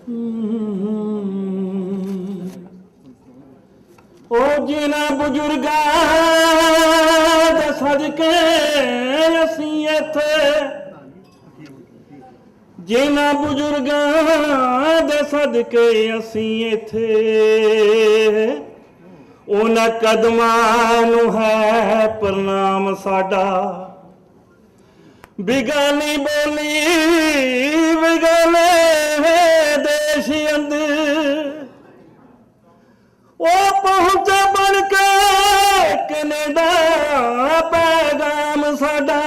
ओ जिन्हां बुजुर्गां दे सदके असीं इत्थे, जिन्हां बुजुर्गां दे सदके असीं इत्थे, उन्हां कदमां नूं है प्रणाम साडा। बिगानी बोली बिगाने देश अंदर, ओ पहुंचे बन के कनेडा पैगाम साडा।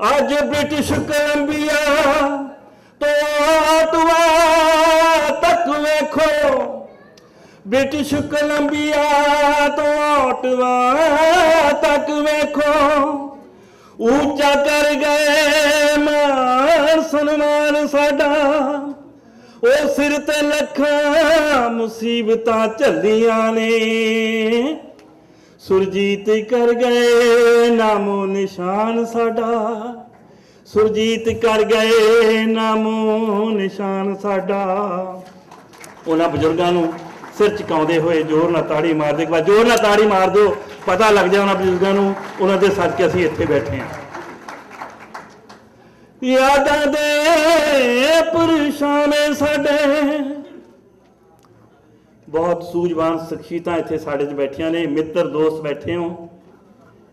अज ब्रिटिश कोलंबिया तो ऑटवा तक वेखो, ब्रिटिश कोलंबिया तो ऑटवा तक वेखो, ऊंचा कर गए मान सन्मान साडा। ओ सिर ते लखां मुसीबतां झल्लियां ने, सुरजीत कर गए नामो निशान साडा, सुरजीत कर गए नामो निशान साडा। उन्हां बजुर्गां नूं सिर झुकाउंदे होए जोर नाल ताड़ी मार दे, जोर नाल ताड़ी मार दो, पता लग जाए उन्हां बजुर्गां नूं उन्हां दे सदके असीं इत्थे बैठे हां। यादां दे पुरशाने साडे, बहुत सूझवान शख्सियतां इत्थे साडे च बैठियां ने, मित्र दोस्त बैठे हो,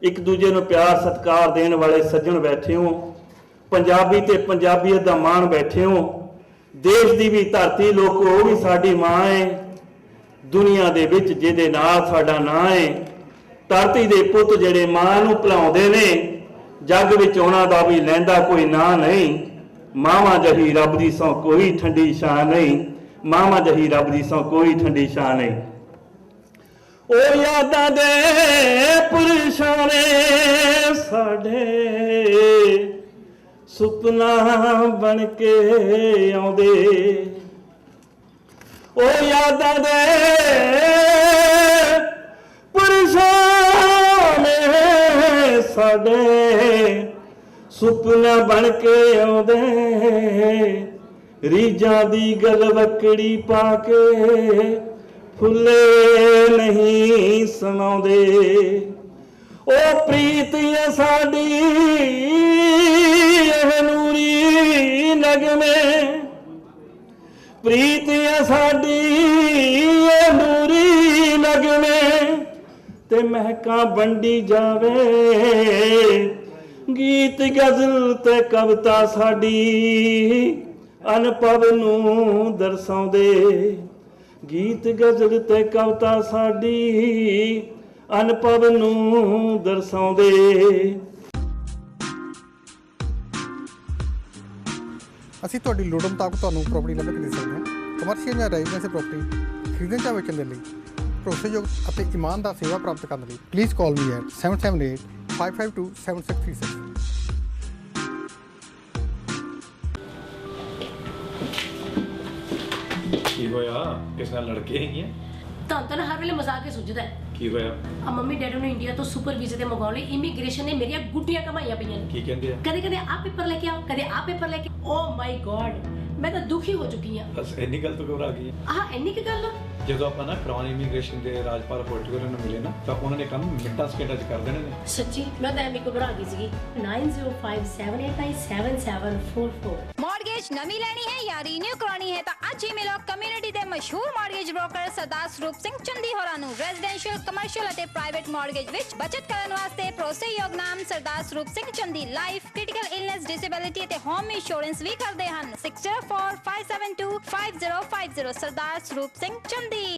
एक दूजे नूं प्यार सत्कार देण वाले सज्जण बैठे हो, पंजाबी ते पंजाबीयत दा माण बैठे हो। देश दी भी धरती लोको वो भी साडी मां है, दुनिया दे विच जिहदे नाल साडा नां है। धरती दे पुੱਤ ਜਿਹੜੇ मां नूं भुलाਉਂਦੇ ने, जग विच उन्हां दा भी लैंदा कोई नां नहीं। मावां जही रब दी सौ कोई ठंडी छां नहीं, मावां जही रब दी सौ कोई ठंडी छां नहीं। ओ यादां दे पुरशाने साडे, सुपना बन के आउंदे। ओ यादां दे पुरशाने साडे, सुपना बन के आउंदे। रीजां दी गलवकड़ी पा के फुल्ले नहीं समाउंदे। ओ प्रीत साडी नूरी नगमे, प्रीत साडी नूरी नगमे, ते महकां बंडी जावे। गीत गज़ल ते कविता साडी अनपव नूं दर्शाउंदे। गीत गज़ल ते कविता साडी अनपव नूं दर्शाउंदे। ਅਸੀਂ ਤੁਹਾਡੀ ਲੋੜ ਮੁਤਾਬਕ ਤੁਹਾਨੂੰ ਪ੍ਰੋਪਰਟੀ ਲੱਭ ਕੇ ਦੇ ਸਕਦੇ ਹਾਂ। ਕਮਰਸ਼ੀਅਲ ਜਾਂ ਰੈਜ਼ੀਡੈਂਸ਼ੀਅਲ ਪ੍ਰੋਪਰਟੀ ਖਰੀਦਣ ਜਾਂ ਵੇਚਣ ਦੇ ਲਈ ਭਰੋਸੇਯੋਗ ਅਤੇ ਇਮਾਨਦਾਰ ਸੇਵਾ ਪ੍ਰਾਪਤ ਕਰਨ ਲਈ ਪਲੀਜ਼ ਕਾਲ ਮੀ ਐਟ 7785527636। ਕੀ ਹੋਇਆ? ਕਿਸ ਨਾਲ ਲੜਕੇ ਹੈਗੀਆਂ? ਤਾਂ ਹਰ ਵੇਲੇ ਮਜ਼ਾਕ ਹੀ ਸੁਝਦਾ ਹੈ। ਕੀ ਹੋਇਆ? ਆ ਮੰਮੀ ਡੈਡੀ ਨੂੰ ਇੰਡੀਆ ਤੋਂ ਸੁਪਰ ਵੀਜ਼ੇ ਤੇ ਮੰਗਾਉਣ ਲਈ ਇਮੀਗ੍ਰੇਸ਼ਨ ਨੇ ਮੇਰੀਆਂ ਗੁੱਡੀਆਂ ਕਮਾਈਆਂ ਪਈਆਂ ਨੇ। ਕੀ ਕਹਿੰਦੇ ਆ? ਕਦੇ ਕਦੇ ਆ ਪੇਪਰ ਲੈ ਕੇ ਆਓ, ਕਦੇ ਆ ਪੇਪਰ ਲੈ ਕੇ। ਓ ਮਾਈ ਗॉड, ਮੈਂ ਤਾਂ ਦੁਖੀ ਹੋ ਚੁੱਕੀ ਆ। ਬਸ ਇੰਨੀ ਗੱਲ ਤੋਂ ਘਬਰਾ ਗਈ? ਆਹ ਇੰਨੀ ਕੀ ਗੱਲ ਆ? ਜਦੋਂ ਆਪਾਂ ਨਾ ਕਰਾਉਨ ਇਮੀਗ੍ਰੇਸ਼ਨ ਦੇ ਰਾਜਪਾਲ ਹੋਟਲ ਨੂੰ ਮਿਲੇ ਨਾ, ਤਾਂ ਉਹਨਾਂ ਨੇ ਕੰਮ ਮਿੰਟਾਂ ਸਕਿੰਟਾਂ 'ਚ ਕਰ ਦੇਣੇ ਨੇ। ਸੱਚੀ ਮੈਂ ਤਾਂ ਐਵੇਂ ਘਬਰਾ ਗਈ ਸੀਗੀ। 9057897744। मॉर्गेज नवी लेनी है या रीन्यू करानी है तो आज ही मिलो कम्युनिटी दे मशहूर मॉर्गेज ब्रोकर सरदार स्वरूप सिंह चंदी होरां नूं। रेजिडेंशियल कमर्शियल अते प्राइवेट मॉर्गेज विच बचत करन वास्ते भरोसेयोग नाम सरदार स्वरूप सिंह चंदी लाइफ क्रिटिकल इलनेस डिसेबिलिटी अते होम इंश्योरेंस भी करदे हन। 6045725050 सरदार स्वरूप सिंह चंदी।